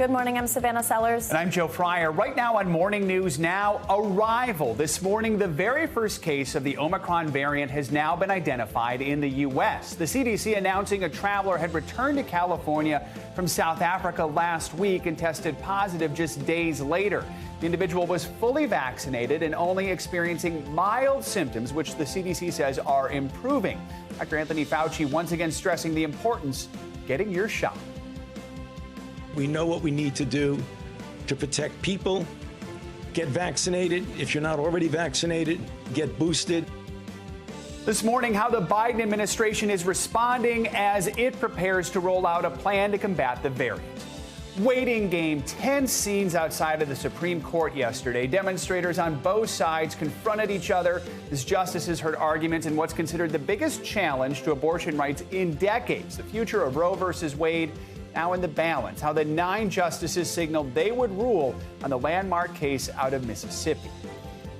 Good morning. I'm Savannah Sellers. And I'm Joe Fryer. Right now on Morning News Now, arrival. This morning, the very first case of the Omicron variant has now been identified in the U.S. The CDC announcing a traveler had returned to California from South Africa last week and tested positive just days later. The individual was fully vaccinated and only experiencing mild symptoms, which the CDC says are improving. Dr. Anthony Fauci once again stressing the importance of getting your shot. We know what we need to do to protect people. Get vaccinated. If you're not already vaccinated, get boosted. This morning, how the Biden administration is responding as it prepares to roll out a plan to combat the variant. Waiting game, tense scenes outside of the Supreme Court yesterday. Demonstrators on both sides confronted each other as justices heard arguments in what's considered the biggest challenge to abortion rights in decades. The future of Roe versus Wade now in the balance. How the 9 justices signaled they would rule on the landmark case out of Mississippi.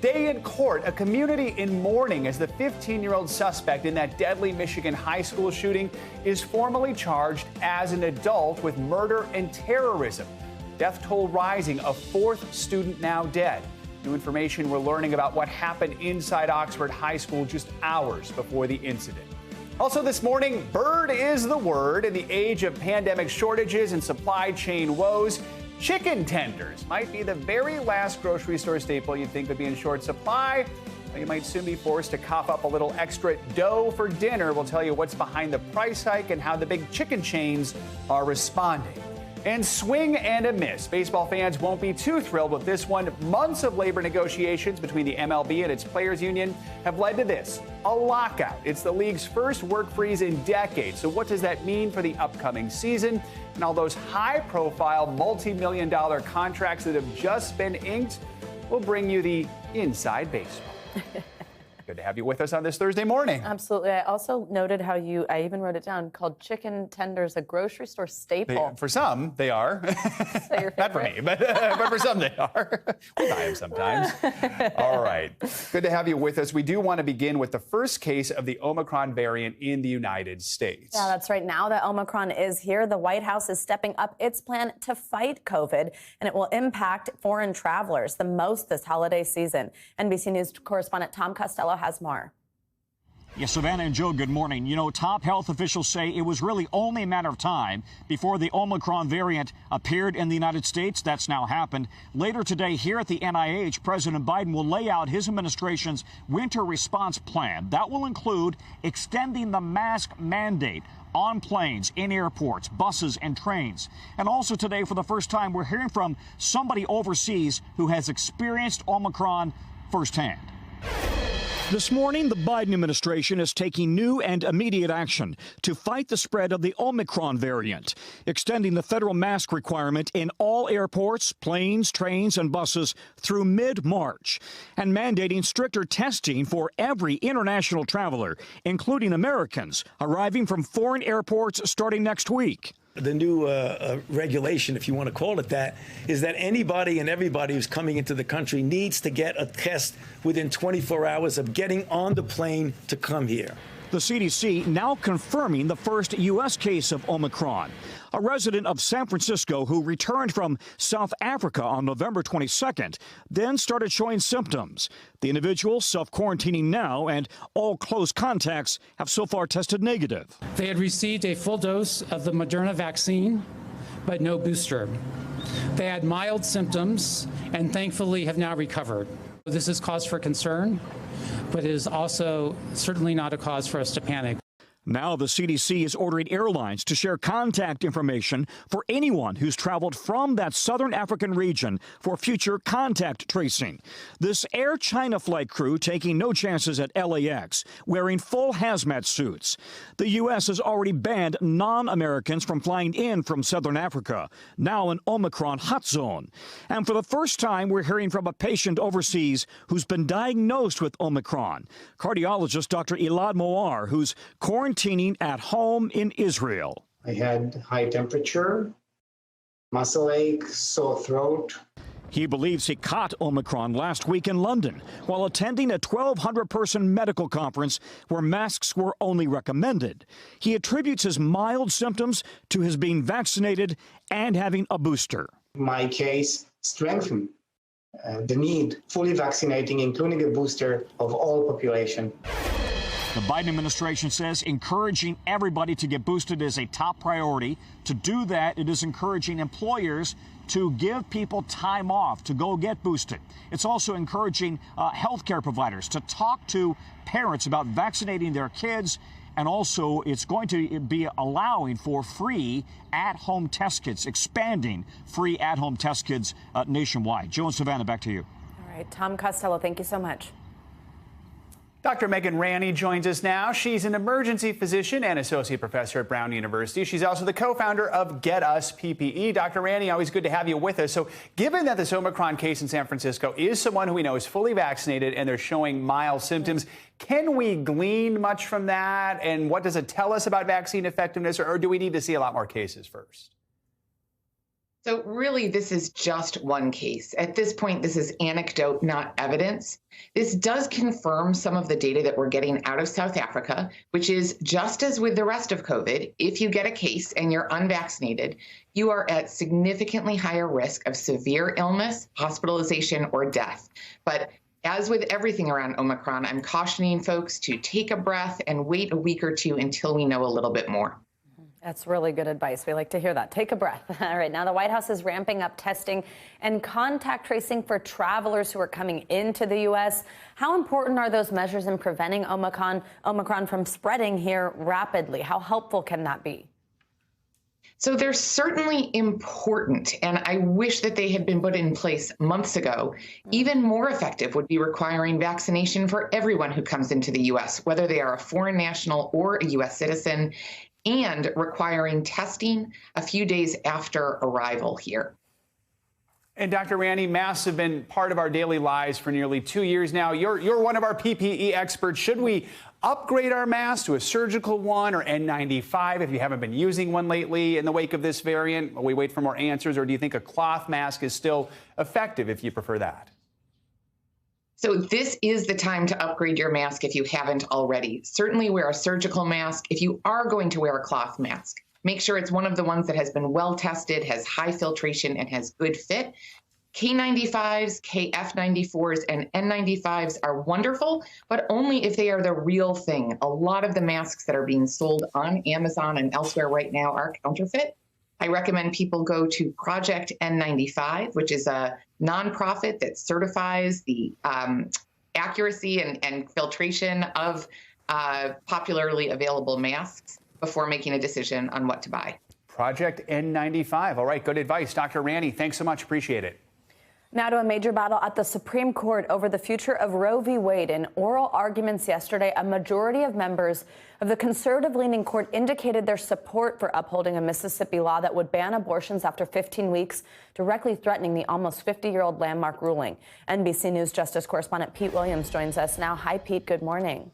Day in court, a community in mourning as the 15-year-old suspect in that deadly Michigan high school shooting is formally charged as an adult with murder and terrorism. Death toll rising, a 4th student now dead. New information we're learning about what happened inside Oxford High School just hours before the incident. Also this morning, bird is the word. In the age of pandemic shortages and supply chain woes, chicken tenders might be the very last grocery store staple you'd think would be in short supply. Well, you might soon be forced to cough up a little extra dough for dinner. We'll tell you what's behind the price hike and how the big chicken chains are responding. And swing and a miss. Baseball fans won't be too thrilled with this one. Months of labor negotiations between the MLB and its players union have led to this, a lockout. It's the league's first work freeze in decades. So what does that mean for the upcoming season? And all those high-profile, multi-million-dollar contracts that have just been inked will bring you the inside baseball. Good to have you with us on this Thursday morning. Absolutely. I also noted how I even wrote it down, called chicken tenders a grocery store staple. For some, they are. Not for me, but for some they are. We buy them sometimes. All right. Good to have you with us. We do want to begin with the first case of the Omicron variant in the United States. Yeah, that's right. Now that Omicron is here, the White House is stepping up its plan to fight COVID, and it will impact foreign travelers the most this holiday season. NBC News correspondent Tom Costello has more. Yes, Savannah and Joe, good morning. You know, top health officials say it was really only a matter of time before the Omicron variant appeared in the United States. That's now happened. Later today, here at the NIH, President Biden will lay out his administration's winter response plan. That will include extending the mask mandate on planes, in airports, buses, and trains. And also today, for the first time, we're hearing from somebody overseas who has experienced Omicron firsthand. This morning, the Biden administration is taking new and immediate action to fight the spread of the Omicron variant, extending the federal mask requirement in all airports, planes, trains, and buses through mid-March, and mandating stricter testing for every international traveler, including Americans arriving from foreign airports starting next week. The new regulation, if you want to call it that, is that anybody and everybody who's coming into the country needs to get a test within 24 hours of getting on the plane to come here. The CDC now confirming the first U.S. case of Omicron. A resident of San Francisco who returned from South Africa on November 22nd, then started showing symptoms. The individual self-quarantining now, and all close contacts have so far tested negative. They had received a full dose of the Moderna vaccine, but no booster. They had mild symptoms and thankfully have now recovered. This is cause for concern, but it is also certainly not a cause for us to panic. Now the CDC is ordering airlines to share contact information for anyone who's traveled from that southern African region for future contact tracing. This Air China flight crew taking no chances at LAX, wearing full hazmat suits. The U.S. has already banned non-Americans from flying in from southern Africa, now an Omicron hot zone. And for the first time, we're hearing from a patient overseas who's been diagnosed with Omicron. Cardiologist Dr. Elad Moar, who's quarantined at home in Israel. I had high temperature, muscle ache, sore throat. He believes he caught Omicron last week in London while attending a 1,200-person medical conference where masks were only recommended. He attributes his mild symptoms to his being vaccinated and having a booster. My case strengthened the need fully vaccinating, including a booster of all population. The Biden administration says encouraging everybody to get boosted is a top priority. To do that, it is encouraging employers to give people time off to go get boosted. It's also encouraging healthcare providers to talk to parents about vaccinating their kids. And also, it's going to be allowing for free at-home test kits, expanding free at-home test kits nationwide. Joe and Savannah, back to you. All right, Tom Costello, thank you so much. Dr. Megan Ranney joins us now. She's an emergency physician and associate professor at Brown University. She's also the co-founder of Get Us PPE. Dr. Ranney, always good to have you with us. So given that this Omicron case in San Francisco is someone who we know is fully vaccinated and they're showing mild symptoms, can we glean much from that? And what does it tell us about vaccine effectiveness, or do we need to see a lot more cases first? So really, this is just one case. At this point, this is anecdote, not evidence. This does confirm some of the data that we're getting out of South Africa, which is just as with the rest of COVID, if you get a case and you're unvaccinated, you are at significantly higher risk of severe illness, hospitalization, or death. But as with everything around Omicron, I'm cautioning folks to take a breath and wait a week or two until we know a little bit more. That's really good advice. We like to hear that. Take a breath. All right. Now, the White House is ramping up testing and contact tracing for travelers who are coming into the U.S. How important are those measures in preventing Omicron from spreading here rapidly? How helpful can that be? So they're certainly important, and I wish that they had been put in place months ago. Even more effective would be requiring vaccination for everyone who comes into the U.S., whether they are a foreign national or a U.S. citizen, and requiring testing a few days after arrival here. And Dr. Ranney, masks have been part of our daily lives for nearly 2 years now. You're one of our PPE experts. Should we upgrade our masks to a surgical one or N95 if you haven't been using one lately in the wake of this variant? Will we wait for more answers, or do you think a cloth mask is still effective if you prefer that? So this is the time to upgrade your mask if you haven't already. Certainly wear a surgical mask. If you are going to wear a cloth mask, make sure it's one of the ones that has been well tested, has high filtration, and has good fit. K95s, KF94s, and N95s are wonderful, but only if they are the real thing. A lot of the masks that are being sold on Amazon and elsewhere right now are counterfeit. I recommend people go to Project N95, which is a nonprofit that certifies the accuracy and filtration of popularly available masks before making a decision on what to buy. Project N95. All right, good advice. Dr. Ranney, thanks so much. Appreciate it. Now to a major battle at the Supreme Court over the future of Roe v. Wade. In oral arguments yesterday, a majority of members of the conservative-leaning court indicated their support for upholding a Mississippi law that would ban abortions after 15 weeks, directly threatening the almost 50-year-old landmark ruling. NBC News Justice correspondent Pete Williams joins us now. Hi, Pete. Good morning.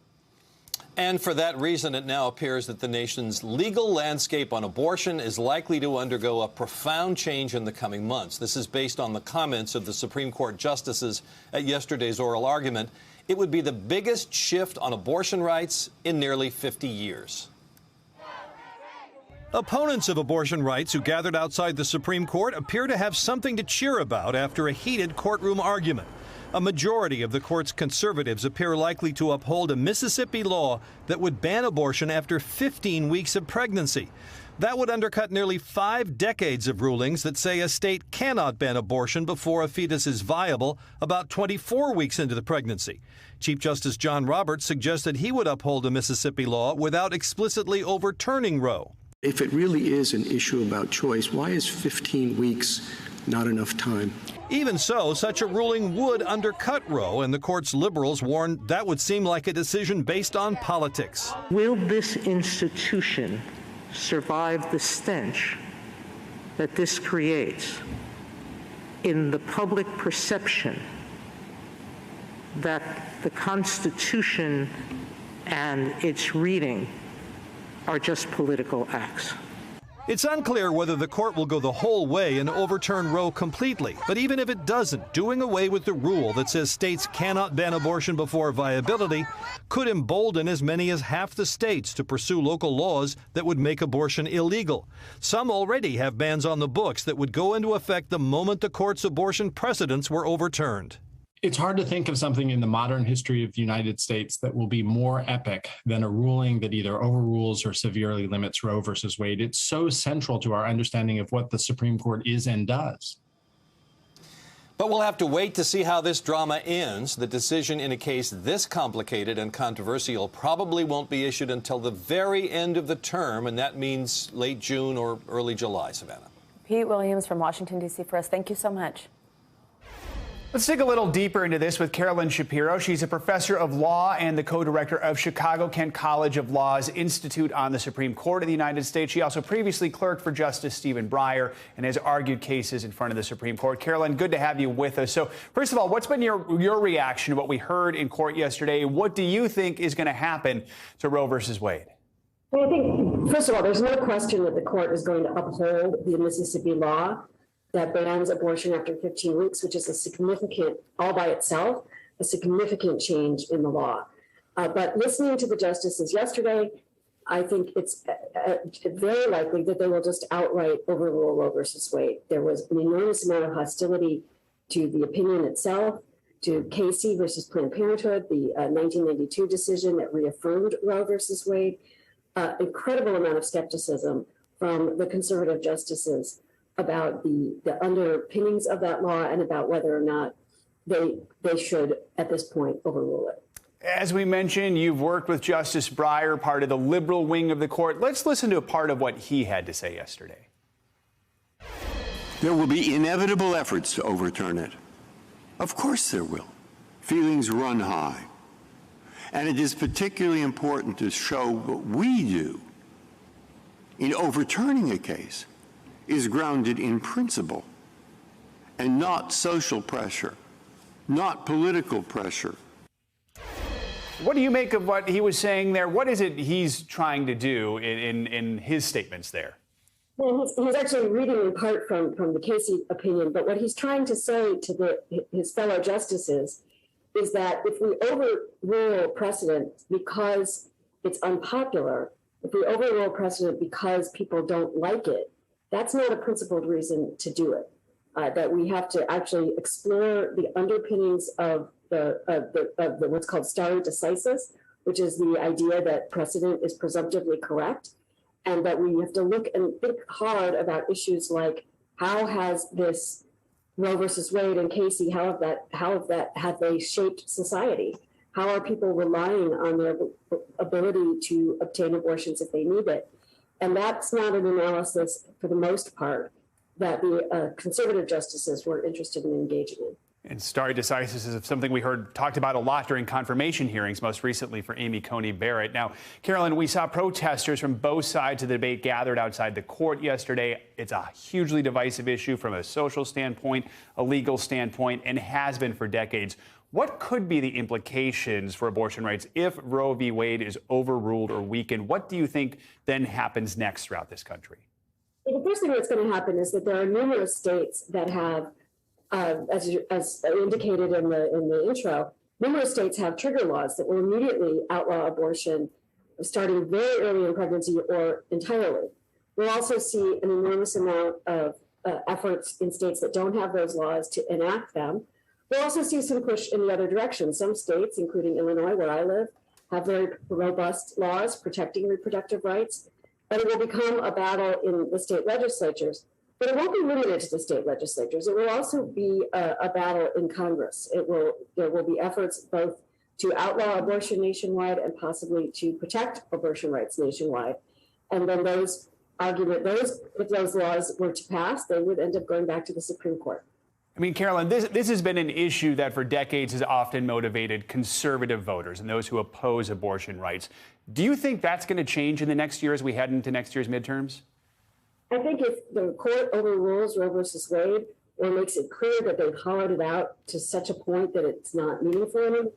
And for that reason, it now appears that the nation's legal landscape on abortion is likely to undergo a profound change in the coming months. This is based on the comments of the Supreme Court justices at yesterday's oral argument. It would be the biggest shift on abortion rights in nearly 50 years. Opponents of abortion rights who gathered outside the Supreme Court appear to have something to cheer about after a heated courtroom argument. A majority of the court's conservatives appear likely to uphold a Mississippi law that would ban abortion after 15 weeks of pregnancy. That would undercut nearly 5 decades of rulings that say a state cannot ban abortion before a fetus is viable about 24 weeks into the pregnancy. Chief Justice John Roberts suggested he would uphold a Mississippi law without explicitly overturning Roe. If it really is an issue about choice, why is 15 weeks not enough time? Even so, such a ruling would undercut Roe, and the court's liberals warned that would seem like a decision based on politics. Will this institution survive the stench that this creates in the public perception that the Constitution and its reading are just political acts? It's unclear whether the court will go the whole way and overturn Roe completely. But even if it doesn't, doing away with the rule that says states cannot ban abortion before viability could embolden as many as half the states to pursue local laws that would make abortion illegal. Some already have bans on the books that would go into effect the moment the court's abortion precedents were overturned. It's hard to think of something in the modern history of the United States that will be more epic than a ruling that either overrules or severely limits Roe versus Wade. It's so central to our understanding of what the Supreme Court is and does. But we'll have to wait to see how this drama ends. The decision in a case this complicated and controversial probably won't be issued until the very end of the term, and that means late June or early July, Savannah. Pete Williams from Washington, D.C. for us. Thank you so much. Let's dig a little deeper into this with Carolyn Shapiro. She's a professor of law and the co-director of Chicago-Kent College of Law's Institute on the Supreme Court of the United States. She also previously clerked for Justice Stephen Breyer and has argued cases in front of the Supreme Court. Carolyn, good to have you with us. So, first of all, what's been your reaction to what we heard in court yesterday? What do you think is going to happen to Roe versus Wade? Well, I think, first of all, there's no question that the court is going to uphold the Mississippi law that bans abortion after 15 weeks, which is a significant, all by itself, a significant change in the law. But listening to the justices yesterday, I think it's very likely that they will just outright overrule Roe versus Wade. There was an enormous amount of hostility to the opinion itself, to Casey versus Planned Parenthood, the 1992 decision that reaffirmed Roe versus Wade. Incredible amount of skepticism from the conservative justices about the underpinnings of that law and about whether or not they should, at this point, overrule it. As we mentioned, you've worked with Justice Breyer, part of the liberal wing of the court. Let's listen to a part of what he had to say yesterday. There will be inevitable efforts to overturn it. Of course there will. Feelings run high. And it is particularly important to show what we do in overturning a case is grounded in principle and not social pressure, not political pressure. What do you make of what he was saying there? What is it he's trying to do in his statements there? Well, he's actually reading in part from the Casey opinion, but what he's trying to say to his fellow justices is that if we overrule precedent because it's unpopular, if we overrule precedent because people don't like it, that's not a principled reason to do it. That we have to actually explore the underpinnings of the what's called stare decisis, which is the idea that precedent is presumptively correct, and that we have to look and think hard about issues like how has this Roe versus Wade and Casey, have they shaped society? How are people relying on their ability to obtain abortions if they need it? And that's not an analysis, for the most part, that the conservative justices were interested in engaging in. And stare decisis is something we heard talked about a lot during confirmation hearings, most recently for Amy Coney Barrett. Now, Carolyn, we saw protesters from both sides of the debate gathered outside the court yesterday. It's a hugely divisive issue from a social standpoint, a legal standpoint, and has been for decades. What could be the implications for abortion rights if Roe v. Wade is overruled or weakened? What do you think then happens next throughout this country? Well, the first thing that's going to happen is that there are numerous states that have, as indicated in the intro, numerous states have trigger laws that will immediately outlaw abortion starting very early in pregnancy or entirely. We'll also see an enormous amount of efforts in states that don't have those laws to enact them. We'll also see some push in the other direction. Some states, including Illinois, where I live, have very robust laws protecting reproductive rights, but it will become a battle in the state legislatures. But it won't be limited to the state legislatures. It will also be a battle in Congress. There will be efforts both to outlaw abortion nationwide and possibly to protect abortion rights nationwide. And then if those laws were to pass, they would end up going back to the Supreme Court. I mean, Carolyn, this has been an issue that for decades has often motivated conservative voters and those who oppose abortion rights. Do you think that's going to change in the next year as we head into next year's midterms? I think if the court overrules Roe versus Wade or makes it clear that they've hollowed it out to such a point that it's not meaningful anymore,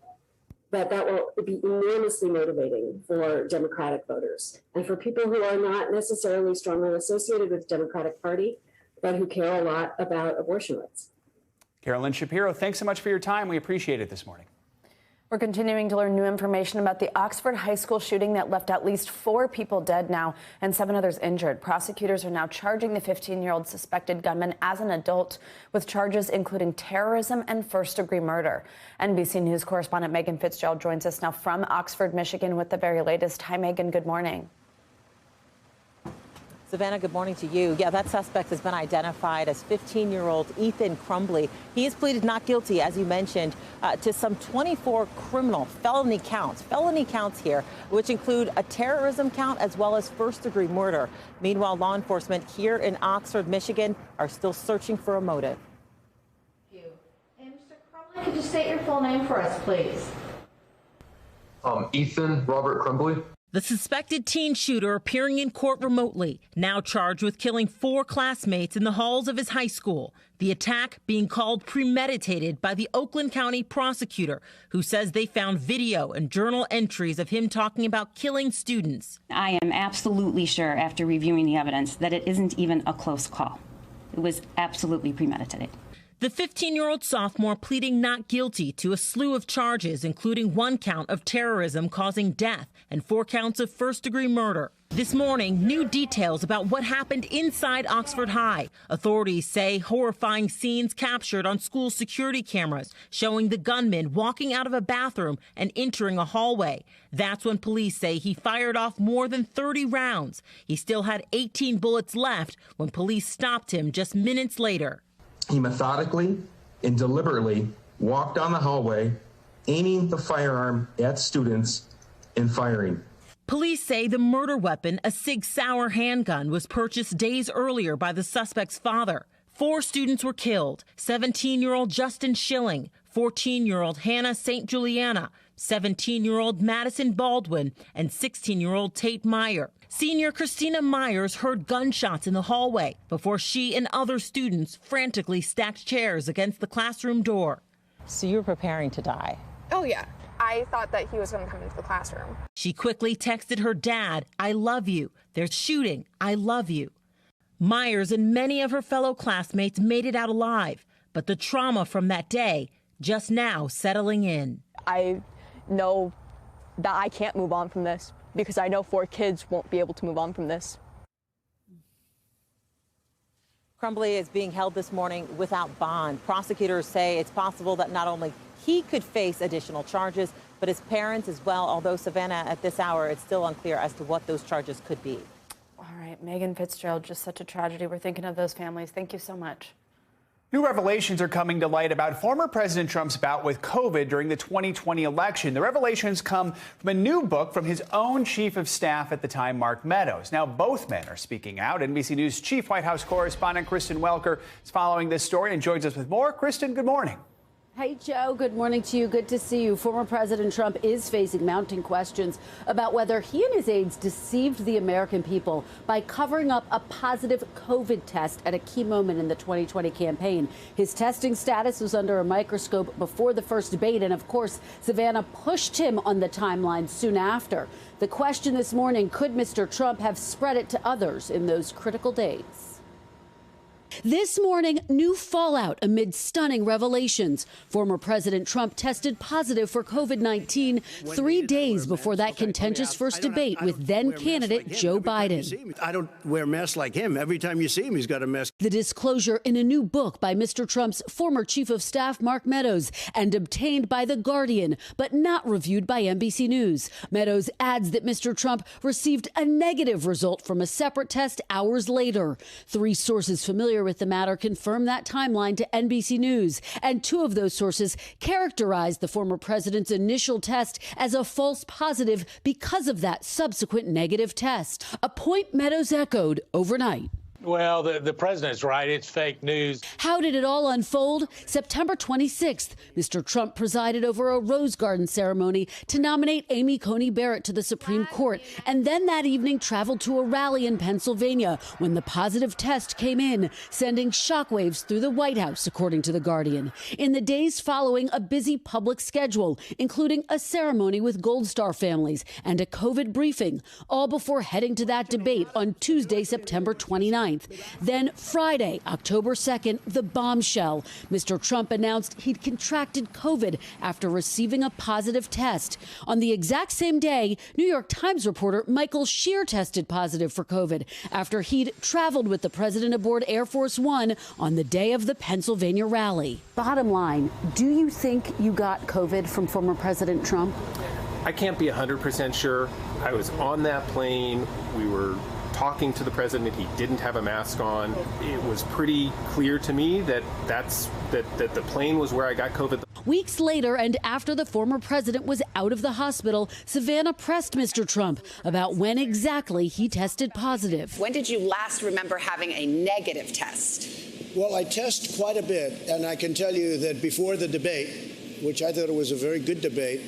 that will be enormously motivating for Democratic voters and for people who are not necessarily strongly associated with the Democratic Party, but who care a lot about abortion rights. Carolyn Shapiro, thanks so much for your time. We appreciate it this morning. We're continuing to learn new information about the Oxford High School shooting that left at least 4 people dead now and 7 others injured. Prosecutors are now charging the 15-year-old suspected gunman as an adult with charges including terrorism and first-degree murder. NBC News correspondent Megan Fitzgerald joins us now from Oxford, Michigan with the very latest. Hi, Megan. Good morning. Savannah, good morning to you. Yeah, that suspect has been identified as 15-year-old Ethan Crumbley. He has pleaded not guilty, as you mentioned, to some 24 criminal felony counts here, which include a terrorism count as well as first-degree murder. Meanwhile, law enforcement here in Oxford, Michigan, are still searching for a motive. Thank you. And Mr. Crumbley, could you state your full name for us, please? Ethan Robert Crumbley. The suspected teen shooter appearing in court remotely, now charged with killing 4 classmates in the halls of his high school. The attack being called premeditated by the Oakland County prosecutor, who says they found video and journal entries of him talking about killing students. I am absolutely sure, after reviewing the evidence, that it isn't even a close call. It was absolutely premeditated. The 15-year-old sophomore pleading not guilty to a slew of charges, including 1 count of terrorism causing death and 4 counts of first-degree murder. This morning, new details about what happened inside Oxford High. Authorities say horrifying scenes captured on school security cameras showing the gunman walking out of a bathroom and entering a hallway. That's when police say he fired off more than 30 rounds. He still had 18 bullets left when police stopped him just minutes later. He methodically and deliberately walked down the hallway, aiming the firearm at students and firing. Police say the murder weapon, a Sig Sauer handgun, was purchased days earlier by the suspect's father. 4 students were killed: 17-year-old Justin Schilling, 14-year-old Hannah St. Juliana, 17-year-old Madison Baldwin, and 16-year-old Tate Meyer. Senior Christina Myers heard gunshots in the hallway before she and other students frantically stacked chairs against the classroom door. So you were preparing to die? Oh, yeah. I thought that he was going to come into the classroom. She quickly texted her dad, "I love you. There's shooting. I love you." Myers and many of her fellow classmates made it out alive, but the trauma from that day just now settling in. I know that I can't move on from this because I know 4 kids won't be able to move on from this. Crumbley is being held this morning without bond. Prosecutors say it's possible that not only he could face additional charges, but his parents as well, although, Savannah, at this hour, it's still unclear as to what those charges could be. All right, Megan Fitzgerald, just such a tragedy. We're thinking of those families. Thank you so much. New revelations are coming to light about former President Trump's bout with COVID during the 2020 election. The revelations come from a new book from his own chief of staff at the time, Mark Meadows. Now, both men are speaking out. NBC News chief White House correspondent Kristen Welker is following this story and joins us with more. Kristen, good morning. Hey, Joe. Good morning to you. Good to see you. Former President Trump is facing mounting questions about whether he and his aides deceived the American people by covering up a positive COVID test at a key moment in the 2020 campaign. His testing status was under a microscope before the first debate. And of course, Savannah pushed him on the timeline soon after. The question this morning, could Mr. Trump have spread it to others in those critical days? This morning, new fallout amid stunning revelations. Former President Trump tested positive for COVID-19 3 days before that contentious first debate with then-candidate Joe Biden. I don't wear masks like him. Every time you see him, he's got a mask. The disclosure in a new book by Mr. Trump's former chief of staff, Mark Meadows, and obtained by The Guardian, but not reviewed by NBC News. Meadows adds that Mr. Trump received a negative result from a separate test hours later. 3 sources familiar with the matter confirmed that timeline to NBC News, and 2 of those sources characterized the former president's initial test as a false positive because of that subsequent negative test, a point Meadows echoed overnight. Well, the president's right. It's fake news. How did it all unfold? September 26th, Mr. Trump presided over a Rose Garden ceremony to nominate Amy Coney Barrett to the Supreme Court, and then that evening traveled to a rally in Pennsylvania when the positive test came in, sending shockwaves through the White House, according to The Guardian. In the days following, a busy public schedule, including a ceremony with Gold Star families and a COVID briefing, all before heading to that debate on Tuesday, September 29th. Then Friday, October 2nd, the bombshell. Mr. Trump announced he'd contracted COVID after receiving a positive test. On the exact same day, New York Times reporter Michael Shear tested positive for COVID after he'd traveled with the president aboard Air Force One on the day of the Pennsylvania rally. Bottom line, do you think you got COVID from former President Trump? I can't be 100% sure. I was on that plane. We were talking to the president. He didn't have a mask on. It was pretty clear to me that the plane was where I got COVID. Weeks later, and after the former president was out of the hospital, Savannah pressed Mr. Trump about when exactly he tested positive. When did you last remember having a negative test? Well, I test quite a bit, and I can tell you that before the debate, which I thought it was a very good debate,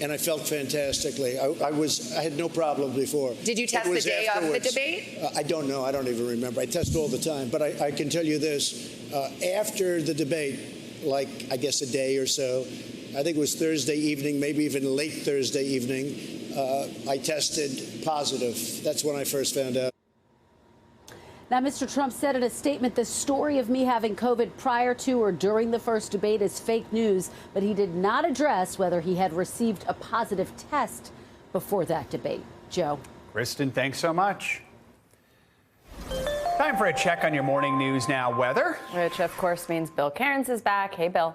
and I felt fantastically. I had no problem before. Did you test the day of the debate? I don't know. I don't even remember. I test all the time. But I can tell you this. After the debate, like I guess a day or so, I think it was Thursday evening, maybe even late Thursday evening, I tested positive. That's when I first found out. Now, Mr. Trump said in a statement, the story of me having COVID prior to or during the first debate is fake news, but he did not address whether he had received a positive test before that debate. Joe. Kristen, thanks so much. Time for a check on your morning news now. Weather. Which, of course, means Bill Cairns is back. Hey, Bill.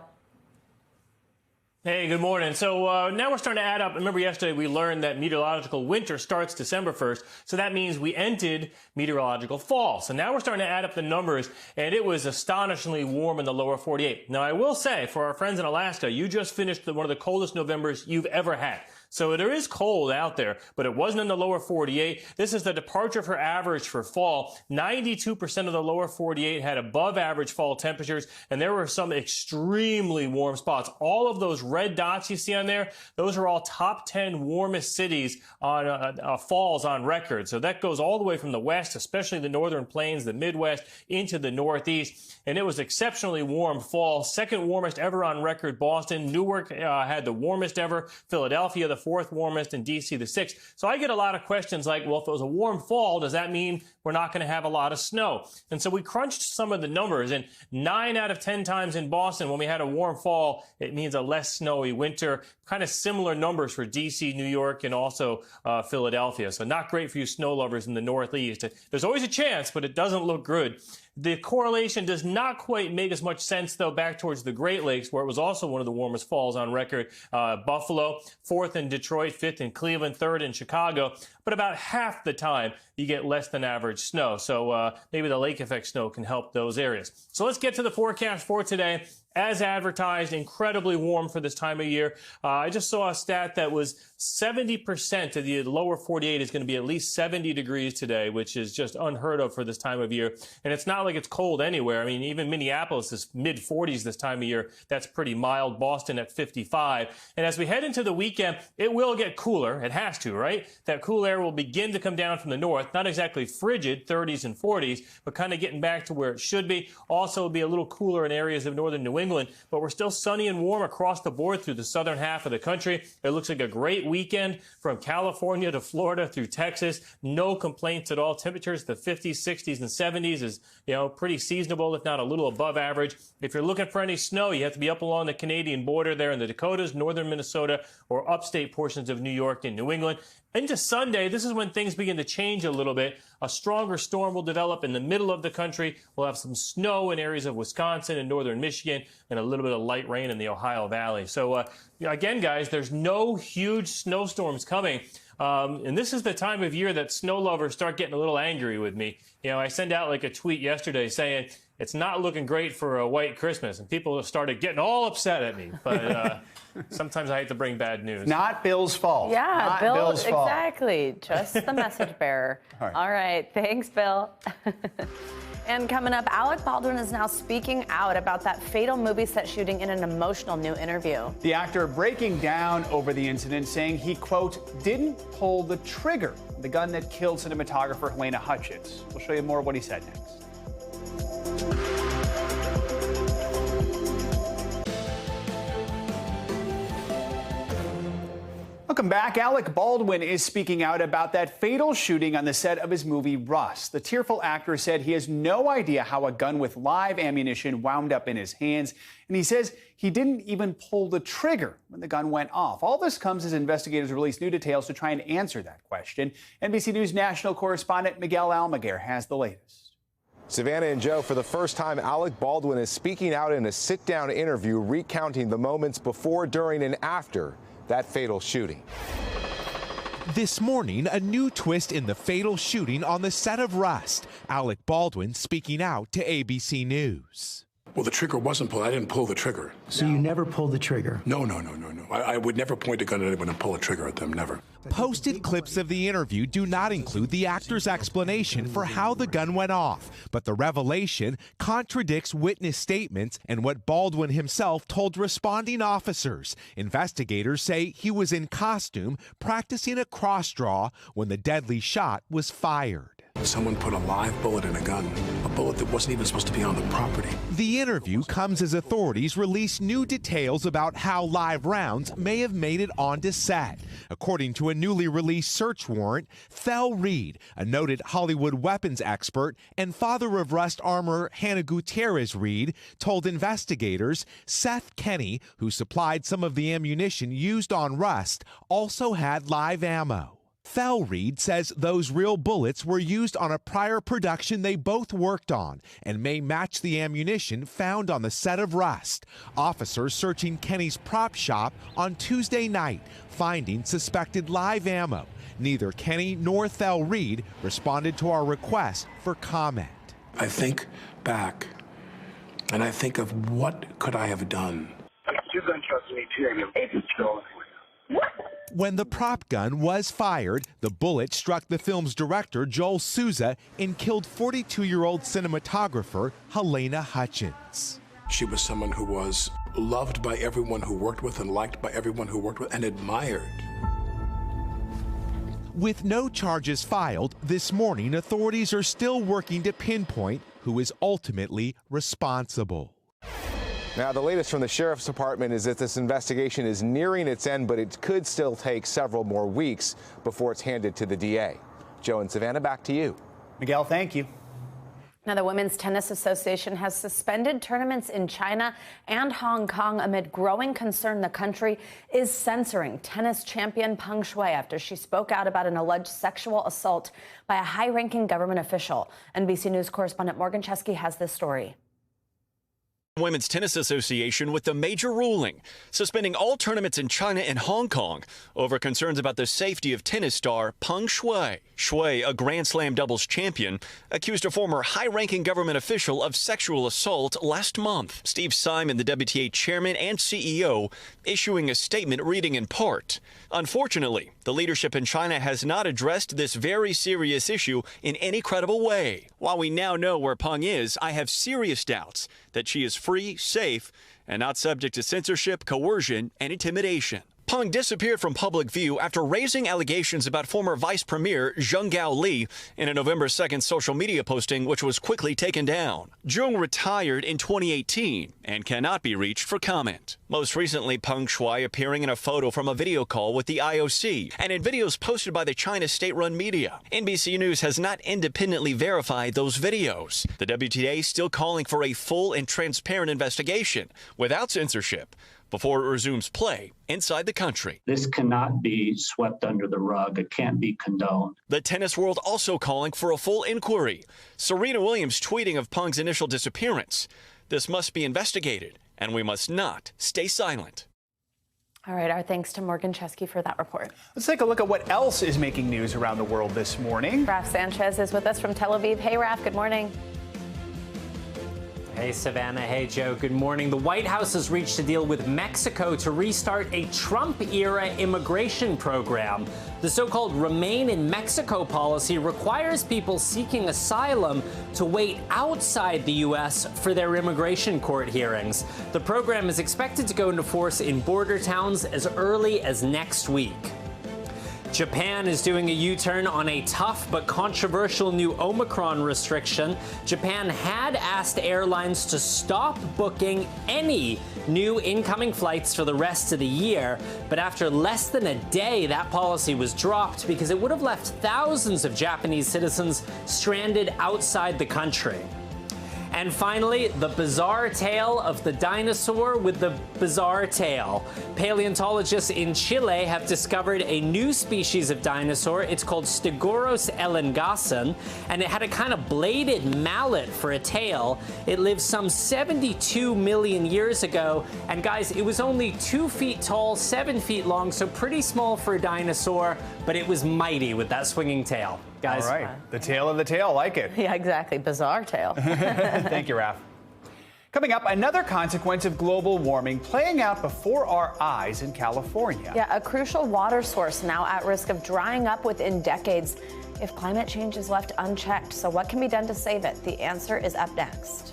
Hey, good morning. So now we're starting to add up. Remember yesterday we learned that meteorological winter starts December 1st. So that means we ended meteorological fall. So now we're starting to add up the numbers, and it was astonishingly warm in the lower 48. Now, I will say, for our friends in Alaska, you just finished one of the coldest Novembers you've ever had. So there is cold out there, but it wasn't in the lower 48. This is the departure for average for fall. 92% of the lower 48 had above average fall temperatures, and there were some extremely warm spots. All of those red dots you see on there, those are all top 10 warmest cities on falls on record. So that goes all the way from the west, especially the northern plains, the Midwest, into the Northeast. And it was exceptionally warm fall. Second warmest ever on record, Boston. Newark had the warmest ever. Philadelphia, the fourth warmest, and D.C. the sixth. So I get a lot of questions like, well, if it was a warm fall, does that mean we're not going to have a lot of snow? And so we crunched some of the numbers, and 9 out of 10 times in Boston when we had a warm fall, it means a less snowy winter. Kind of similar numbers for D.C., New York, and also Philadelphia. So not great for you snow lovers in the Northeast. There's always a chance, but it doesn't look good. The correlation does not quite make as much sense, though, back towards the Great Lakes, where it was also one of the warmest falls on record. Buffalo, 4th in Detroit, 5th in Cleveland, 3rd in Chicago. But about half the time, you get less than average snow. So maybe the lake effect snow can help those areas. So let's get to the forecast for today. As advertised, incredibly warm for this time of year. I just saw a stat that was 70% of the lower 48 is going to be at least 70 degrees today, which is just unheard of for this time of year. And it's not like it's cold anywhere. I mean, even Minneapolis is mid-40s this time of year. That's pretty mild. Boston at 55. And as we head into the weekend, it will get cooler. It has to, right? That cool air will begin to come down from the north. Not exactly frigid, 30s and 40s, but kind of getting back to where it should be. Also, it'll be a little cooler in areas of northern New England, but we're still sunny and warm across the board through the southern half of the country. It looks like a great weekend from California to Florida through Texas. No complaints at all. Temperatures, the 50s, 60s, and 70s is, pretty seasonable, if not a little above average. If you're looking for any snow, you have to be up along the Canadian border there in the Dakotas, northern Minnesota, or upstate portions of New York and New England. Into Sunday, this is when things begin to change a little bit. A stronger storm will develop in the middle of the country. We'll have some snow in areas of Wisconsin and northern Michigan. and a little bit of light rain in the Ohio Valley. So again, guys, there's no huge snowstorms coming. And this is the time of year that snow lovers start getting a little angry with me. I sent out like a tweet yesterday saying it's not looking great for a white Christmas, and people started getting all upset at me. But sometimes I hate to bring bad news. Not Bill's fault. Yeah, Not Bill, Bill's fault. exactly. Just the message bearer. All right. Thanks, Bill. And coming up, Alec Baldwin is now speaking out about that fatal movie set shooting in an emotional new interview. The actor breaking down over the incident, saying he, quote, didn't pull the trigger, the gun that killed cinematographer Helena Hutchins. We'll show you more of what he said next. Welcome back. Alec Baldwin is speaking out about that fatal shooting on the set of his movie Rust. The tearful actor said he has no idea how a gun with live ammunition wound up in his hands, and he says he didn't even pull the trigger when the gun went off. All this comes as investigators release new details to try and answer that question. NBC News national correspondent Miguel Almaguer has the latest. Savannah and Joe, for the first time, Alec Baldwin is speaking out in a sit-down interview recounting the moments before, during, and after that fatal shooting. This morning, a new twist in the fatal shooting on the set of Rust. Alec Baldwin speaking out to ABC News. Well, the trigger wasn't pulled. I didn't pull the trigger. So you never pulled the trigger? No. I would never point a gun at anyone and pull a trigger at them, never. Posted clips of the interview do not include the actor's explanation for how the gun went off, but the revelation contradicts witness statements and what Baldwin himself told responding officers. Investigators say he was in costume practicing a cross draw when the deadly shot was fired. Someone put a live bullet in a gun, a bullet that wasn't even supposed to be on the property. The interview comes as authorities release new details about how live rounds may have made it onto set. According to a newly released search warrant, Thel Reed, a noted Hollywood weapons expert and father of Rust armorer Hannah Gutierrez Reed, told investigators Seth Kenny, who supplied some of the ammunition used on Rust, also had live ammo. Thel Reed says those real bullets were used on a prior production they both worked on and may match the ammunition found on the set of Rust. Officers searching Kenny's prop shop on Tuesday night, finding suspected live ammo. Neither Kenny nor Thel Reed responded to our request for comment. I think back, and I think of what could I have done. You can trust me too. When the prop gun was fired, the bullet struck the film's director, Joel Souza, and killed 42-year-old cinematographer Helena Hutchins. She was someone who was loved by everyone who worked with and liked by everyone who worked with and admired. With no charges filed, this morning authorities are still working to pinpoint who is ultimately responsible. Now, the latest from the Sheriff's Department is that this investigation is nearing its end, but it could still take several more weeks before it's handed to the DA. Joe and Savannah, back to you. Miguel, thank you. Now, the Women's Tennis Association has suspended tournaments in China and Hong Kong amid growing concern the country is censoring tennis champion Peng Shuai after she spoke out about an alleged sexual assault by a high-ranking government official. NBC News correspondent Morgan Chesky has this story. Women's Tennis Association with the major ruling, suspending all tournaments in China and Hong Kong over concerns about the safety of tennis star Peng Shuai. Shuai, a Grand Slam doubles champion, accused a former high-ranking government official of sexual assault last month. Steve Simon, the WTA chairman and CEO, issuing a statement reading in part, "Unfortunately, the leadership in China has not addressed this very serious issue in any credible way. While we now know where Peng is, I have serious doubts that she is free, safe, and not subject to censorship, coercion, and intimidation." Peng disappeared from public view after raising allegations about former Vice Premier Zheng Gaoli in a November 2nd social media posting, which was quickly taken down. Zheng retired in 2018 and cannot be reached for comment. Most recently, Peng Shuai appearing in a photo from a video call with the IOC and in videos posted by the China state-run media. NBC News has not independently verified those videos. The WTA still calling for a full and transparent investigation without censorship before it resumes play inside the country. This cannot be swept under the rug. It can't be condoned. The tennis world also calling for a full inquiry. Serena Williams tweeting of Peng's initial disappearance. This must be investigated and we must not stay silent. All right, our thanks to Morgan Chesky for that report. Let's take a look at what else is making news around the world this morning. Raf Sanchez is with us from Tel Aviv. Hey, Raf, good morning. Hey, Savannah. Hey, Joe. Good morning. The White House has reached a deal with Mexico to restart a Trump-era immigration program. The so-called Remain in Mexico policy requires people seeking asylum to wait outside the U.S. for their immigration court hearings. The program is expected to go into force in border towns as early as next week. Japan is doing a U-turn on a tough but controversial new Omicron restriction. Japan had asked airlines to stop booking any new incoming flights for the rest of the year, but after less than a day, that policy was dropped because it would have left thousands of Japanese citizens stranded outside the country. And finally, the bizarre tale of the dinosaur with the bizarre tail. Paleontologists in Chile have discovered a new species of dinosaur. It's called Stegosaurus elengason, and it had a kind of bladed mallet for a tail. It lived some 72 million years ago, and guys, it was only 2 feet tall, 7 feet long, so pretty small for a dinosaur, but it was mighty with that swinging tail. Guys. All right, the tail of the tail, like it. Yeah, exactly, bizarre tail. Thank you, Raf. Coming up, another consequence of global warming playing out before our eyes in California. Yeah, a crucial water source now at risk of drying up within decades if climate change is left unchecked. So what can be done to save it? The answer is up next.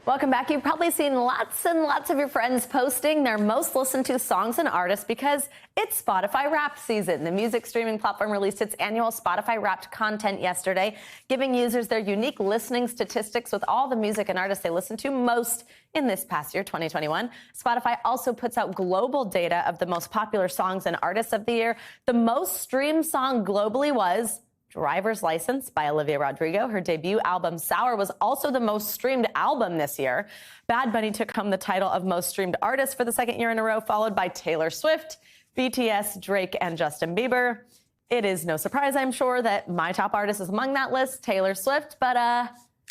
Welcome back. You've probably seen lots and lots of your friends posting their most listened to songs and artists because it's Spotify Wrapped season. The music streaming platform released its annual Spotify Wrapped content yesterday, giving users their unique listening statistics with all the music and artists they listened to most in this past year, 2021. Spotify also puts out global data of the most popular songs and artists of the year. The most streamed song globally was Driver's License by Olivia Rodrigo. Her debut album, Sour, was also the most streamed album this year. Bad Bunny took home the title of most streamed artist for the second year in a row, followed by Taylor Swift, BTS, Drake, and Justin Bieber. It is no surprise, I'm sure, that my top artist is among that list, Taylor Swift, but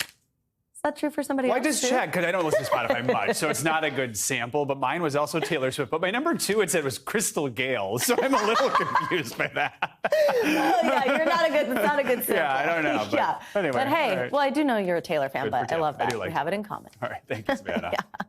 is that true for somebody else? I just checked because I don't listen to Spotify much, so it's not a good sample, but mine was also Taylor Swift. But my number 2, it said was Crystal Gale, so I'm a little confused by that. Yeah, it's not a good sample. Yeah, I don't know. But yeah. Anyway. But hey, right. Well, I do know you're a Taylor fan, but I love that. I We have it in common. All right, thank you, Savannah. Yeah.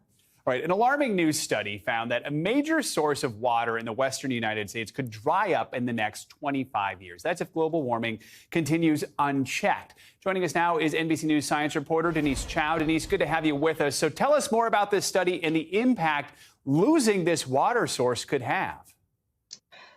All right, an alarming new study found that a major source of water in the western United States could dry up in the next 25 years. That's if global warming continues unchecked. Joining us now is NBC News science reporter Denise Chow. Denise, good to have you with us. So tell us more about this study and the impact losing this water source could have.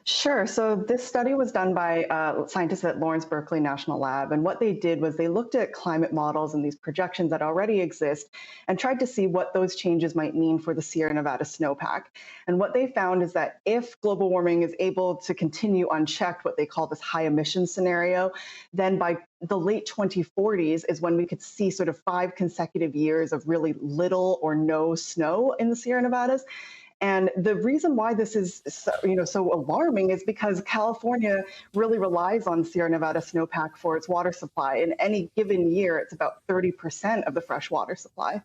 Sure. So this study was done by scientists at Lawrence Berkeley National Lab. And what they did was they looked at climate models and these projections that already exist and tried to see what those changes might mean for the Sierra Nevada snowpack. And what they found is that if global warming is able to continue unchecked, what they call this high emission scenario, then by the late 2040s is when we could see sort of 5 consecutive years of really little or no snow in the Sierra Nevadas. And the reason why this is so alarming is because California really relies on Sierra Nevada snowpack for its water supply. In any given year, it's about 30% of the fresh water supply.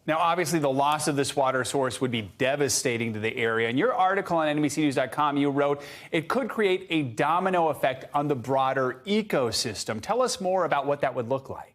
Now, obviously, the loss of this water source would be devastating to the area. In your article on NBCNews.com, you wrote it could create a domino effect on the broader ecosystem. Tell us more about what that would look like.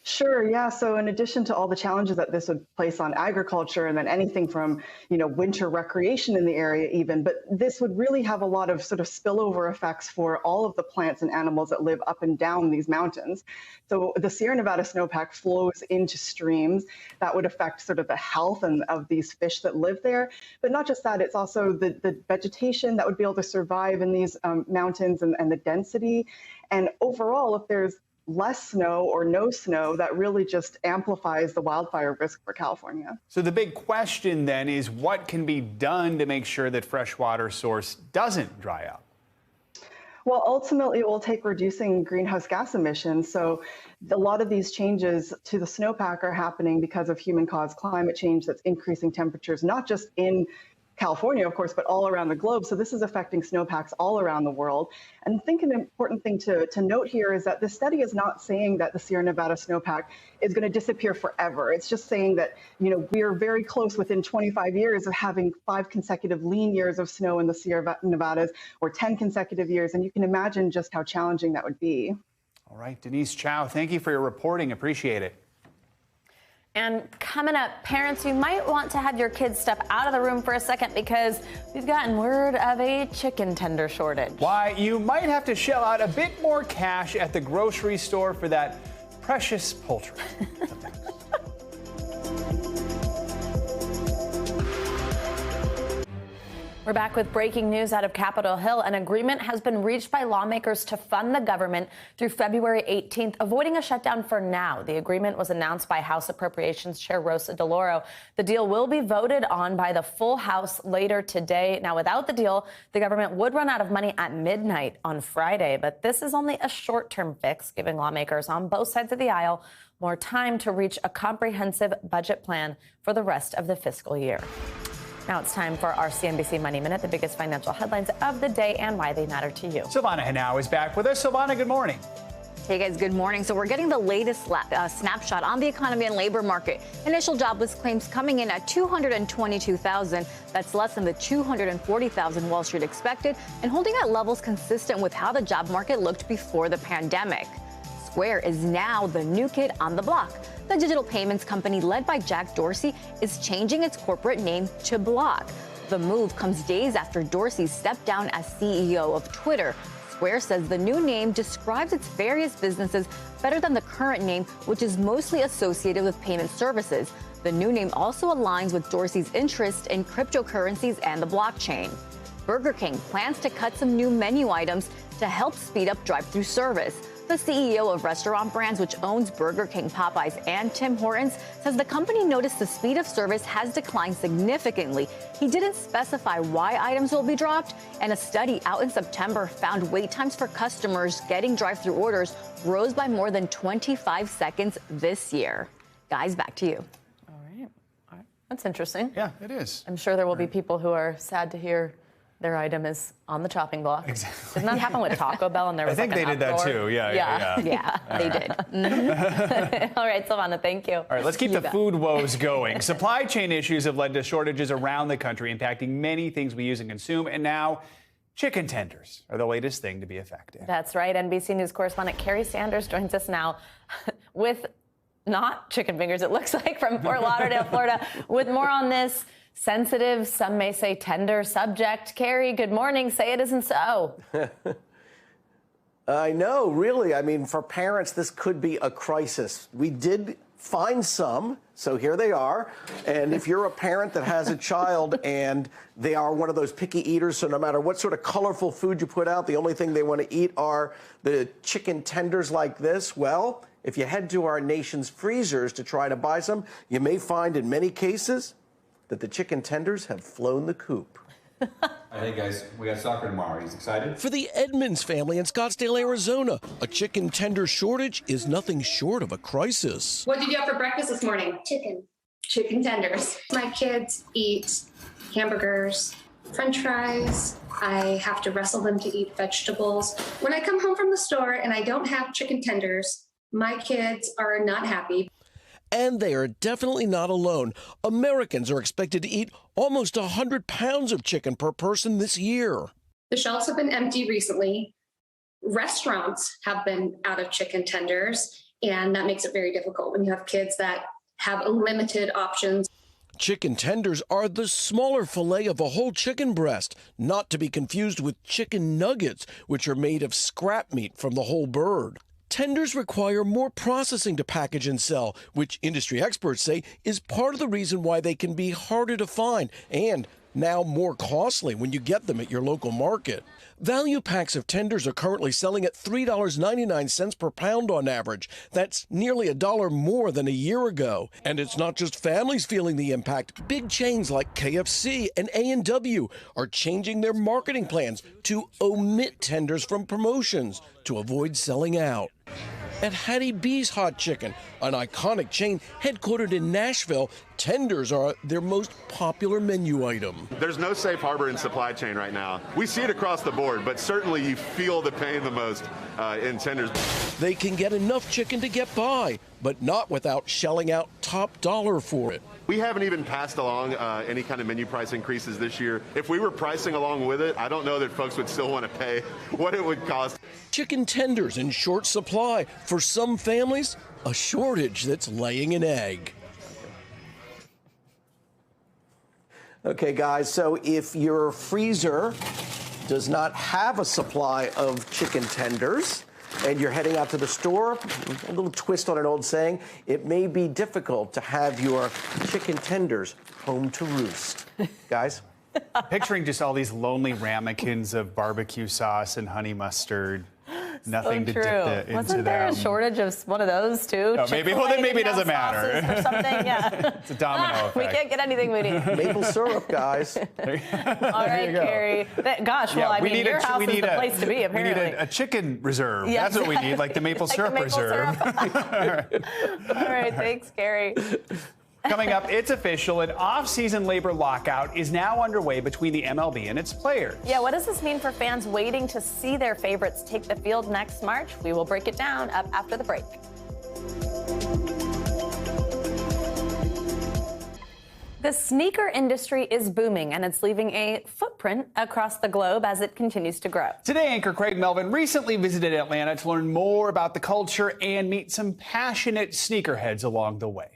Sure. Yeah. So in addition to all the challenges that this would place on agriculture and then anything from, winter recreation in the area even, but this would really have a lot of sort of spillover effects for all of the plants and animals that live up and down these mountains. So the Sierra Nevada snowpack flows into streams that would affect sort of the health of these fish that live there. But not just that, it's also the vegetation that would be able to survive in these mountains and the density. And overall, if there's less snow or no snow, that really just amplifies the wildfire risk for California. So the big question then is what can be done to make sure that fresh water source doesn't dry up? Well, ultimately, it will take reducing greenhouse gas emissions. So a lot of these changes to the snowpack are happening because of human-caused climate change that's increasing temperatures, not just in California, of course, but all around the globe. So this is affecting snowpacks all around the world. And I think an important thing to note here is that this study is not saying that the Sierra Nevada snowpack is going to disappear forever. It's just saying that, we are very close within 25 years of having 5 consecutive lean years of snow in the Sierra Nevadas, or 10 consecutive years. And you can imagine just how challenging that would be. All right, Denise Chow, thank you for your reporting. Appreciate it. And coming up, parents, you might want to have your kids step out of the room for a second because we've gotten word of a chicken tender shortage. Why you might have to shell out a bit more cash at the grocery store for that precious poultry. We're back with breaking news out of Capitol Hill. An agreement has been reached by lawmakers to fund the government through February 18th, avoiding a shutdown for now. The agreement was announced by House Appropriations Chair Rosa DeLauro. The deal will be voted on by the full House later today. Now, without the deal, the government would run out of money at midnight on Friday. But this is only a short-term fix, giving lawmakers on both sides of the aisle more time to reach a comprehensive budget plan for the rest of the fiscal year. Now it's time for our CNBC Money Minute, the biggest financial headlines of the day and why they matter to you. Silvana Henao is back with us. Silvana, good morning. Hey guys, good morning. So we're getting the latest snapshot on the economy and labor market. Initial jobless claims coming in at 222,000. That's less than the 240,000 Wall Street expected, and holding at levels consistent with how the job market looked before the pandemic. Square is now the new kid on the block. The digital payments company led by Jack Dorsey is changing its corporate name to Block. The move comes days after Dorsey stepped down as CEO of Twitter. Square says the new name describes its various businesses better than the current name, which is mostly associated with payment services. The new name also aligns with Dorsey's interest in cryptocurrencies and the blockchain. Burger King plans to cut some new menu items to help speed up drive-through service. The CEO of Restaurant Brands, which owns Burger King, Popeyes, and Tim Hortons, says the company noticed the speed of service has declined significantly. He didn't specify why items will be dropped, and a study out in September found wait times for customers getting drive-through orders rose by more than 25 seconds this year. Guys, back to you. All right. That's interesting. Yeah, it is. I'm sure there will be people wwho are sad to hear their item is on the chopping block. Exactly. Didn't that happen with Taco Bell? And there was I think like they an did that uproar? too. Yeah, they did. Mm-hmm. All right, Silvana, thank you. All right, let's keep the food woes going. Supply chain issues have led to shortages around the country, impacting many things we use and consume. And now, chicken tenders are the latest thing to be affected. That's right. NBC News correspondent Carrie Sanders joins us now with not chicken fingers, it looks like, from Fort Lauderdale, Florida, with more on this sensitive, some may say tender subject. Carrie, good morning. Say it isn't so. I know, really. I mean, for parents, this could be a crisis. We did find some, so here they are. And if you're a parent that has a child and they are one of those picky eaters, so no matter what sort of colorful food you put out, the only thing they want to eat are the chicken tenders like this, well, if you head to our nation's freezers to try to buy some, you may find in many cases that the chicken tenders have flown the coop. Hey guys, we got soccer tomorrow. Are you excited? For the Edmonds family in Scottsdale, Arizona, a chicken tender shortage is nothing short of a crisis. What did you have for breakfast this morning? Chicken tenders. My kids eat hamburgers, French fries. I have to wrestle them to eat vegetables. When I come home from the store and I don't have chicken tenders, my kids are not happy. And they are definitely not alone. Americans are expected to eat almost 100 pounds of chicken per person this year. The shelves have been empty recently. Restaurants have been out of chicken tenders, and that makes it very difficult when you have kids that have limited options. Chicken tenders are the smaller fillet of a whole chicken breast, not to be confused with chicken nuggets, which are made of scrap meat from the whole bird. Tenders require more processing to package and sell, which industry experts say is part of the reason why they can be harder to find and now more costly when you get them at your local market. Value packs of tenders are currently selling at $3.99 per pound on average. That's nearly $1 more than a year ago. And it's not just families feeling the impact. Big chains like KFC and A&W are changing their marketing plans to omit tenders from promotions to avoid selling out. At Hattie B's Hot Chicken, an iconic chain headquartered in Nashville, tenders are their most popular menu item. There's no safe harbor in supply chain right now. We see it across the board, but certainly you feel the pain the most in tenders. They can get enough chicken to get by, but not without shelling out top dollar for it. We haven't even passed along any kind of menu price increases this year. If we were pricing along with it, I don't know that folks would still want to pay what it would cost. Chicken tenders in short supply. For some families, a shortage that's laying an egg. Okay, guys, so if your freezer does not have a supply of chicken tenders and you're heading out to the store, a little twist on an old saying, it may be difficult to have your chicken tenders home to roost. Guys? Picturing just all these lonely ramekins of barbecue sauce and honey mustard. Nothing to dip into. Wasn't there a shortage of one of those too? Oh, maybe. Well, then maybe it doesn't matter. Or something. Yeah. It's a domino effect. We can't get anything we need. Maple syrup, guys. All right, Carrie. Gosh, well, I mean, your house is the place to be, apparently. We need a chicken reserve. Yes. That's what we need, like the maple syrup reserve. All right, thanks, Carrie. Coming up, it's official. An off-season labor lockout is now underway between the MLB and its players. Yeah, what does this mean for fans waiting to see their favorites take the field next March? We will break it down up after the break. The sneaker industry is booming, and it's leaving a footprint across the globe as it continues to grow. Today, anchor Craig Melvin recently visited Atlanta to learn more about the culture and meet some passionate sneakerheads along the way.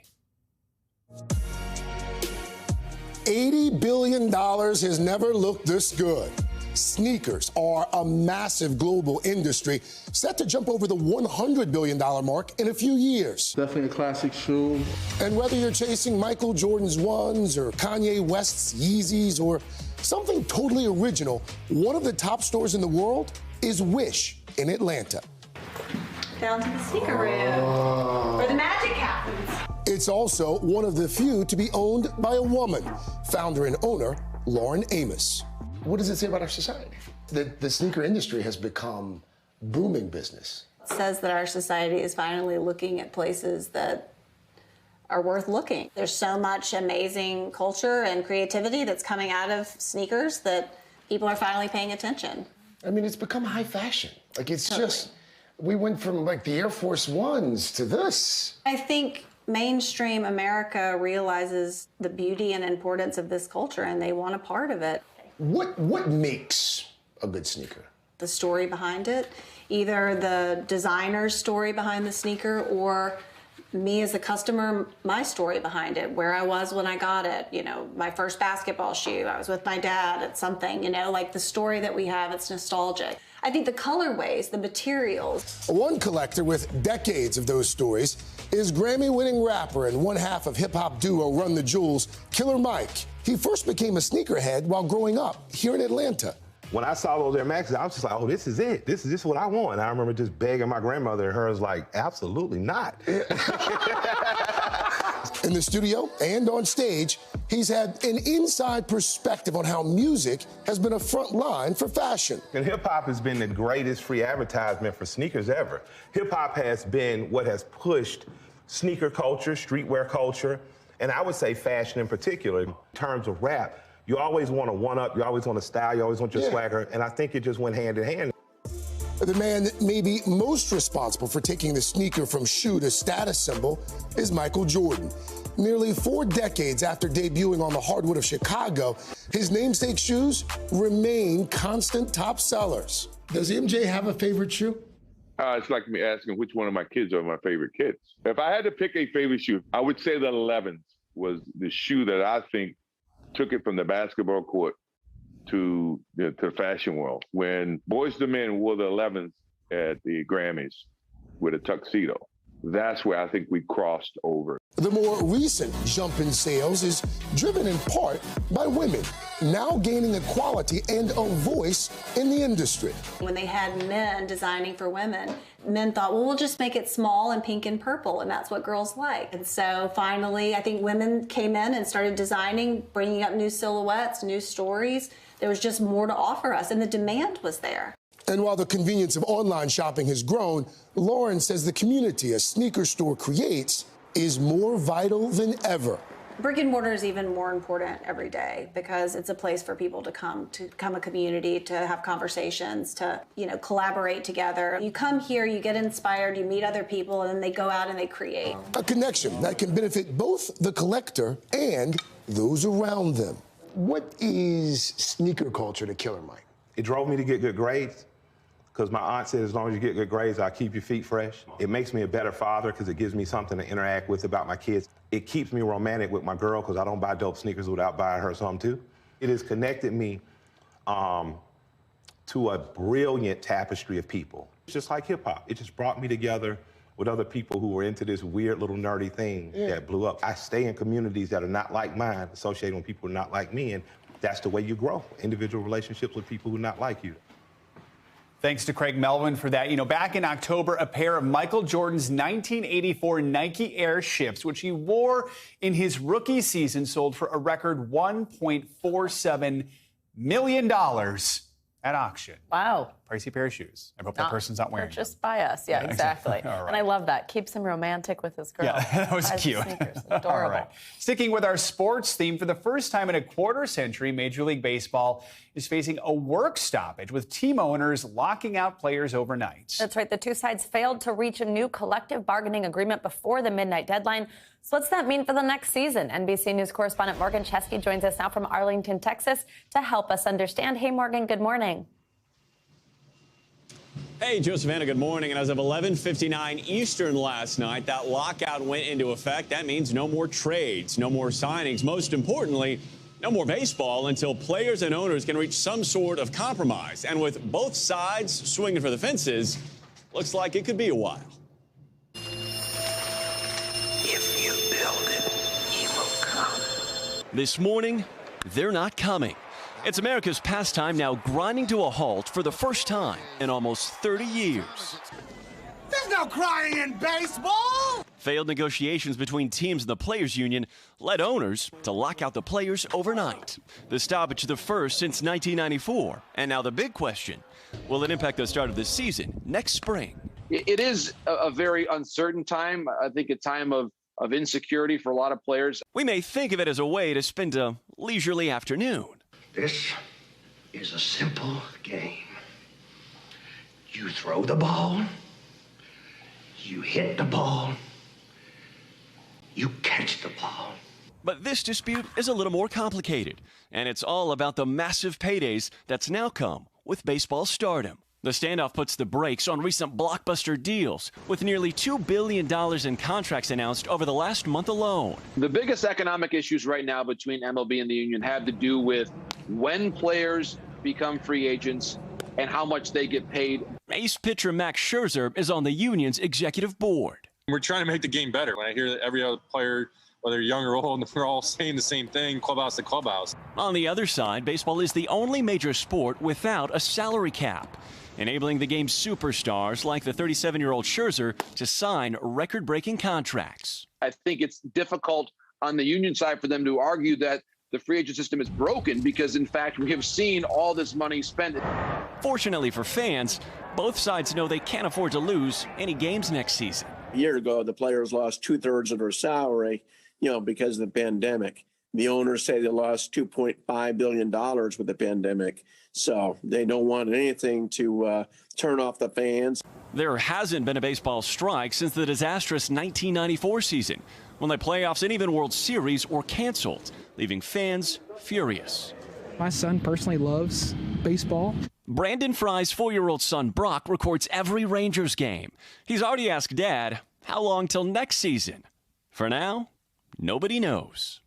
$80 billion has never looked this good. Sneakers are a massive global industry set to jump over the $100 billion mark in a few years. Definitely a classic shoe. And whether you're chasing Michael Jordan's ones or Kanye West's Yeezys or something totally original, one of the top stores in the world is Wish in Atlanta. Down to the sneaker room where the magic happens. It's also one of the few to be owned by a woman, founder and owner Lauren Amos. What does it say about our society? The sneaker industry has become booming business. It says that our society is finally looking at places that are worth looking. There's so much amazing culture and creativity that's coming out of sneakers that people are finally paying attention. I mean, it's become high fashion. Like, it's Totally. just, we went from like the Air Force Ones to this. I think mainstream America realizes the beauty and importance of this culture, and they want a part of it. What makes a good sneaker? The story behind it, either the designer's story behind the sneaker or me as a customer, my story behind it, where I was when I got it, you know, my first basketball shoe, I was with my dad at something, you know, like the story that we have, it's nostalgic. I think the colorways, the materials. One collector with decades of those stories is Grammy-winning rapper and one half of hip-hop duo Run the Jewels, Killer Mike. He first became a sneakerhead while growing up here in Atlanta. When I saw those Air Maxes, I was just like, oh, this is it. This is just what I want. And I remember just begging my grandmother, and her was like, absolutely not. In the studio and on stage, he's had an inside perspective on how music has been a front line for fashion. And hip-hop has been the greatest free advertisement for sneakers ever. Hip-hop has been what has pushed sneaker culture, streetwear culture, and I would say fashion in particular. In terms of rap, you always want to one-up, you always want to style, you always want your swagger, and I think it just went hand in hand. The man that may be most responsible for taking the sneaker from shoe to status symbol is Michael Jordan. Nearly 4 decades after debuting on the hardwood of Chicago, his namesake shoes remain constant top sellers. Does MJ have a favorite shoe? It's like me asking which one of my kids are my favorite kids. If I had to pick a favorite shoe, I would say the 11s was the shoe that I think took it from the basketball court to the fashion world. When Boyz II Men wore the 11s at the Grammys with a tuxedo, that's where I think we crossed over. The more recent jump in sales is driven in part by women, now gaining equality and a voice in the industry. When they had men designing for women, men thought, well, we'll just make it small and pink and purple, and that's what girls like. And so finally, I think women came in and started designing, bringing up new silhouettes, new stories. There was just more to offer us, and the demand was there. And while the convenience of online shopping has grown, Lauren says the community a sneaker store creates is more vital than ever. Brick and mortar is even more important every day because it's a place for people to come a community, to have conversations, to, collaborate together. You come here, you get inspired, you meet other people, and then they go out and they create. A connection that can benefit both the collector and those around them. What is sneaker culture to Killer Mike? It drove me to get good grades because my aunt said as long as you get good grades, I'll keep your feet fresh. It makes me a better father because it gives me something to interact with about my kids. It keeps me romantic with my girl because I don't buy dope sneakers without buying her some too. It has connected me to a brilliant tapestry of people. It's just like hip hop. It just brought me together with other people who were into this weird little nerdy thing that blew up. I stay in communities that are not like mine, associated with people who are not like me, and that's the way you grow, individual relationships with people who are not like you. Thanks to Craig Melvin for that. Back in October, a pair of Michael Jordan's 1984 Nike Air ships, which he wore in his rookie season, sold for a record $1.47 million at auction. Wow. Pricey pair of shoes. I hope that person's not wearing them. Just by us. Yeah, exactly. All right. And I love that. Keeps him romantic with his girl. Yeah, that was cute. Adorable. All right. Sticking with our sports theme, for the first time in a quarter century, Major League Baseball is facing a work stoppage with team owners locking out players overnight. That's right. The two sides failed to reach a new collective bargaining agreement before the midnight deadline. So what's that mean for the next season? NBC News correspondent Morgan Chesky joins us now from Arlington, Texas, to help us understand. Hey, Morgan, good morning. Hey, Josephina, good morning. And as of 11:59 Eastern last night, that lockout went into effect. That means no more trades, no more signings. Most importantly, no more baseball until players and owners can reach some sort of compromise. And with both sides swinging for the fences, looks like it could be a while. If you build it, he will come. This morning, they're not coming. It's America's pastime now grinding to a halt for the first time in almost 30 years. There's no crying in baseball! Failed negotiations between teams and the players' union led owners to lock out the players overnight. The stoppage the first since 1994. And now the big question, will it impact the start of the season next spring? It is a very uncertain time. I think a time of insecurity for a lot of players. We may think of it as a way to spend a leisurely afternoon. This is a simple game. You throw the ball, you hit the ball, you catch the ball. But this dispute is a little more complicated, and it's all about the massive paydays that's now come with baseball stardom. The standoff puts the brakes on recent blockbuster deals, with nearly $2 billion in contracts announced over the last month alone. The biggest economic issues right now between MLB and the union have to do with when players become free agents and how much they get paid. Ace pitcher Max Scherzer is on the union's executive board. We're trying to make the game better. When I hear that every other player, whether young or old, we're all saying the same thing, clubhouse to clubhouse. On the other side, baseball is the only major sport without a salary cap, enabling the game's superstars like the 37-year-old Scherzer to sign record-breaking contracts. I think it's difficult on the union side for them to argue that the free agent system is broken because, in fact, we have seen all this money spent. Fortunately for fans, both sides know they can't afford to lose any games next season. A year ago, the players lost 2/3 of their salary, because of the pandemic. The owners say they lost $2.5 billion with the pandemic. So they don't want anything to turn off the fans. There hasn't been a baseball strike since the disastrous 1994 season, when the playoffs and even World Series were canceled, leaving fans furious. My son personally loves baseball. Brandon Fry's 4-year-old son, Brock, records every Rangers game. He's already asked Dad, how long till next season? For now, nobody knows.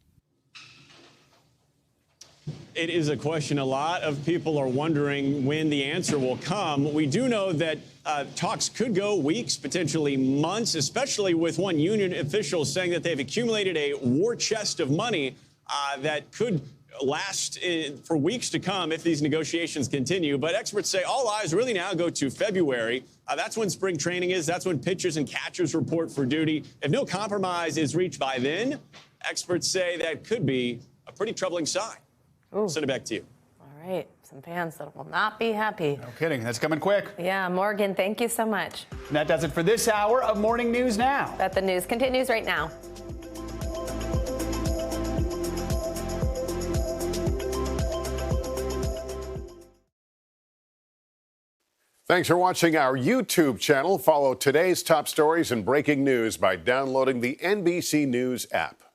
It is a question a lot of people are wondering when the answer will come. We do know that talks could go weeks, potentially months, especially with one union official saying that they've accumulated a war chest of money that could last for weeks to come if these negotiations continue. But experts say all eyes really now go to February. That's when spring training is. That's when pitchers and catchers report for duty. If no compromise is reached by then, experts say that could be a pretty troubling sign. Send it back to you. All right. some fans that will not be happy. No kidding. That's coming quick. Yeah, Morgan, thank you so much. And that does it for this hour of Morning News Now. But the news continues right now. Thanks for watching our YouTube channel. Follow today's top stories and breaking news by downloading the NBC News app.